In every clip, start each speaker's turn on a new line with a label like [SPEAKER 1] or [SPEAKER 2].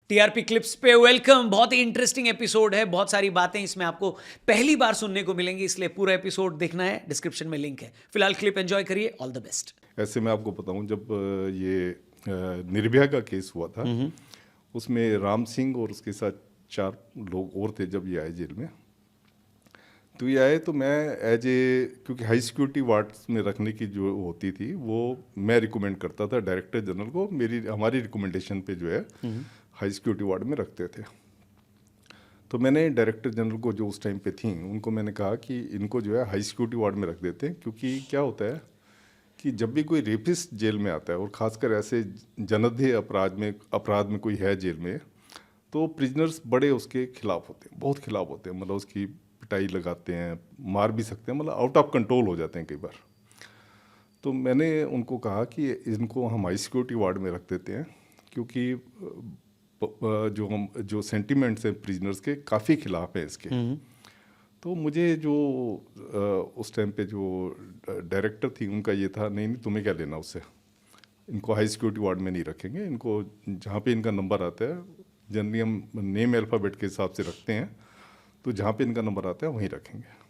[SPEAKER 1] TRP clips पे welcome. बहुत ही interesting episode है, बहुत सारी बातें इसमें आपको पहली बार सुनने को मिलेंगी, इसलिए पूरा एपिसोड देखना है। डिस्क्रिप्शन में लिंक है। फिलहाल क्लिप एंजॉय करिए। All the best.
[SPEAKER 2] ऐसे मैं आपको बताऊं, जब निर्भया का केस हुआ था, उसमें राम सिंह और उसके साथ 4 लोग और थे। जब ये आए जेल में, तो ये आए तो मैं क्योंकि हाई सिक्योरिटी वार्ड्स में रखने की जो होती थी वो मैं रिकमेंड करता था डायरेक्टर जनरल को। हमारी रिकमेंडेशन पे जो है हाई सिक्योरिटी वार्ड में रखते थे। तो मैंने डायरेक्टर जनरल को, जो उस टाइम पे थी, उनको मैंने कहा कि इनको जो है हाई सिक्योरिटी वार्ड में रख देते हैं, क्योंकि क्या होता है कि जब भी कोई रेपिस्ट जेल में आता है, और ख़ासकर ऐसे जन्मदेह अपराध में कोई है जेल में, तो प्रिजनर्स बड़े उसके खिलाफ होते हैं, बहुत खिलाफ होते हैं। मतलब उसकी पिटाई लगाते हैं, मार भी सकते हैं, मतलब आउट ऑफ कंट्रोल हो जाते हैं कई बार। तो मैंने उनको कहा कि इनको हम हाई सिक्योरिटी वार्ड में रख देते हैं, क्योंकि जो सेंटिमेंट्स हैं प्रिजनर्स के काफ़ी खिलाफ हैं इसके। तो मुझे जो उस टाइम पे जो डायरेक्टर थी, उनका ये था, नहीं नहीं तुम्हें क्या लेना उससे, इनको हाई सिक्योरिटी वार्ड में नहीं रखेंगे, इनको जहाँ पे इनका नंबर आता है, जनरली हम नेम अल्फ़ाबेट के हिसाब से रखते हैं, तो जहाँ पे इनका नंबर आता है वहीं रखेंगे।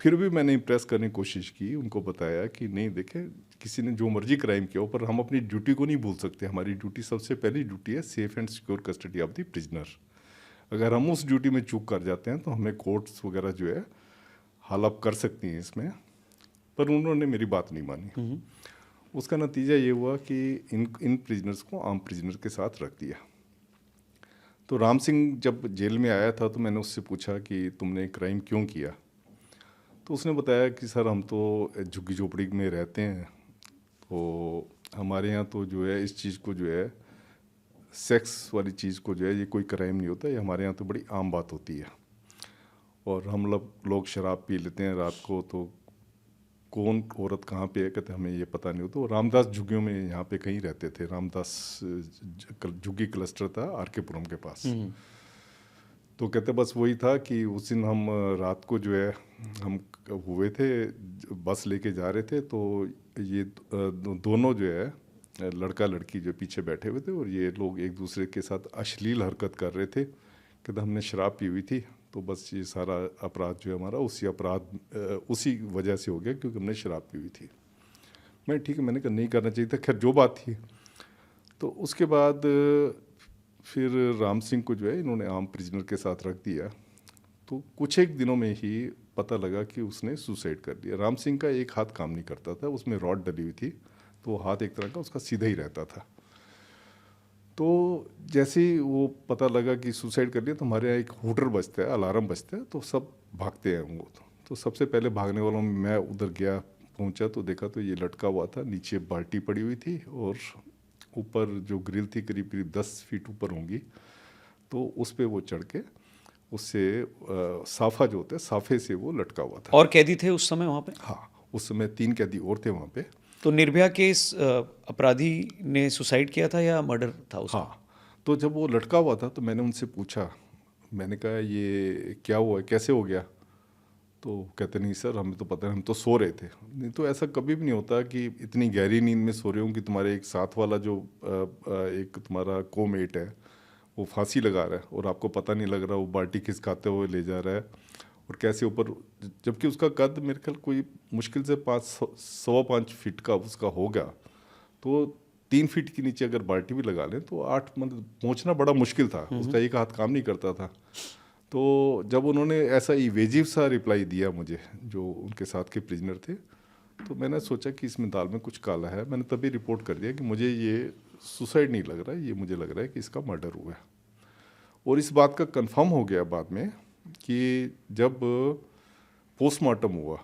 [SPEAKER 2] फिर भी मैंने इम्प्रेस करने की कोशिश की, उनको बताया कि नहीं देखें, किसी ने जो मर्जी क्राइम किया हो, पर हम अपनी ड्यूटी को नहीं भूल सकते। हमारी ड्यूटी, सबसे पहली ड्यूटी है safe and secure custody of the prisoner. अगर हम उस ड्यूटी में चूक कर जाते हैं तो हमें कोर्ट्स वगैरह जो है हालअप कर सकती हैं इसमें। पर उन्होंने मेरी बात नहीं मानी। उसका नतीजा ये हुआ कि इन प्रिजनर्स को आम प्रिजनर के साथ रख दिया। तो राम सिंह जब जेल में आया था तो मैंने उससे पूछा कि तुमने क्राइम क्यों किया। तो उसने बताया कि सर हम तो झुग्गी झोपड़ी में रहते हैं, तो हमारे यहाँ तो जो है इस चीज़ को जो है, सेक्स वाली चीज़ को जो है, ये कोई क्राइम नहीं होता, ये हमारे यहाँ तो बड़ी आम बात होती है। और हम लोग शराब पी लेते हैं रात को, तो कौन औरत कहाँ पे है, कहते हमें ये पता नहीं होता। तो रामदास झुग्गियों में यहाँ पे कहीं रहते थे। रामदास झुग्गी क्लस्टर था आरकेपुरम के पास। तो कहते बस वही था कि उस दिन हम रात को जो है, हम हुए थे, बस लेके जा रहे थे, तो ये दोनों जो है लड़का लड़की जो पीछे बैठे हुए थे, और ये लोग एक दूसरे के साथ अश्लील हरकत कर रहे थे। कहते हमने शराब पी हुई थी, तो बस ये सारा अपराध जो है हमारा उसी वजह से हो गया, क्योंकि हमने शराब पी हुई थी। मैं ठीक है, मैंने कहा नहीं करना चाहिए था, खैर जो बात थी। तो उसके बाद फिर राम सिंह को जो है इन्होंने आम प्रिजनर के साथ रख दिया। तो कुछ एक दिनों में ही पता लगा कि उसने सुसाइड कर लिया। राम सिंह का एक हाथ काम नहीं करता था, उसमें रॉड डली हुई थी, तो हाथ एक तरह का उसका सीधा ही रहता था। तो जैसे ही वो पता लगा कि सुसाइड कर लिया, तो हमारे यहाँ एक हूटर बजता है, अलार्म बजता है, तो सब भागते हैं वो। तो सबसे पहले भागने वालों में मैं उधर गया, पहुंचा तो देखा तो ये लटका हुआ था, नीचे बाल्टी पड़ी हुई थी, और ऊपर जो ग्रिल थी करीब करीब 10 फीट ऊपर होंगी, तो उस पर वो चढ़ के उससे साफा जो होता है, साफे से वो लटका हुआ था।
[SPEAKER 1] और कैदी थे उस समय वहाँ पे?
[SPEAKER 2] हाँ, उस समय 3 कैदी और थे वहाँ पे।
[SPEAKER 1] तो निर्भया केस अपराधी ने सुसाइड किया था या मर्डर था उसका?
[SPEAKER 2] हाँ, तो जब वो लटका हुआ था तो मैंने उनसे पूछा, मैंने कहा ये क्या हुआ, कैसे हो गया? तो कहते नहीं सर, हमें तो पता नहीं, हम तो सो रहे थे। नहीं तो ऐसा कभी भी नहीं होता कि इतनी गहरी नींद में सो रहे हो कि तुम्हारे एक साथ वाला जो एक तुम्हारा कोमेट है वो फांसी लगा रहा है और आपको पता नहीं लग रहा, वो बाल्टी खिसकाते हुए ले जा रहा है, और कैसे ऊपर, जबकि उसका कद मेरे ख्याल कोई मुश्किल से 5 फीट का उसका होगा। तो 3 फीट के नीचे अगर बाल्टी भी लगा लें तो 8, मतलब पहुँचना बड़ा मुश्किल था, उसका एक हाथ काम नहीं करता था। तो जब उन्होंने ऐसा इवेजिव सा रिप्लाई दिया मुझे, जो उनके साथ के प्रिजनर थे, तो मैंने सोचा कि इसमें दाल में कुछ काला है। मैंने तभी रिपोर्ट कर दिया कि मुझे ये सुसाइड नहीं लग रहा है, ये मुझे लग रहा है कि इसका मर्डर हुआ है। और इस बात का कंफर्म हो गया बाद में कि जब पोस्टमार्टम हुआ,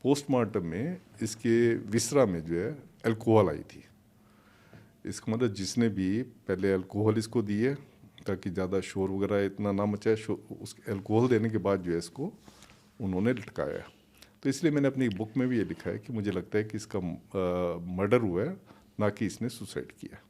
[SPEAKER 2] पोस्टमार्टम में इसके विसरा में जो है अल्कोहल आई थी। इसका मतलब जिसने भी पहले अल्कोहल इसको दी है, ताकि ज़्यादा शोर वगैरह इतना ना मचाए, उस अल्कोहल देने के बाद जो है इसको उन्होंने लटकाया। तो इसलिए मैंने अपनी बुक में भी ये लिखा है कि मुझे लगता है कि इसका मर्डर हुआ है, ना कि इसने सुसाइड किया।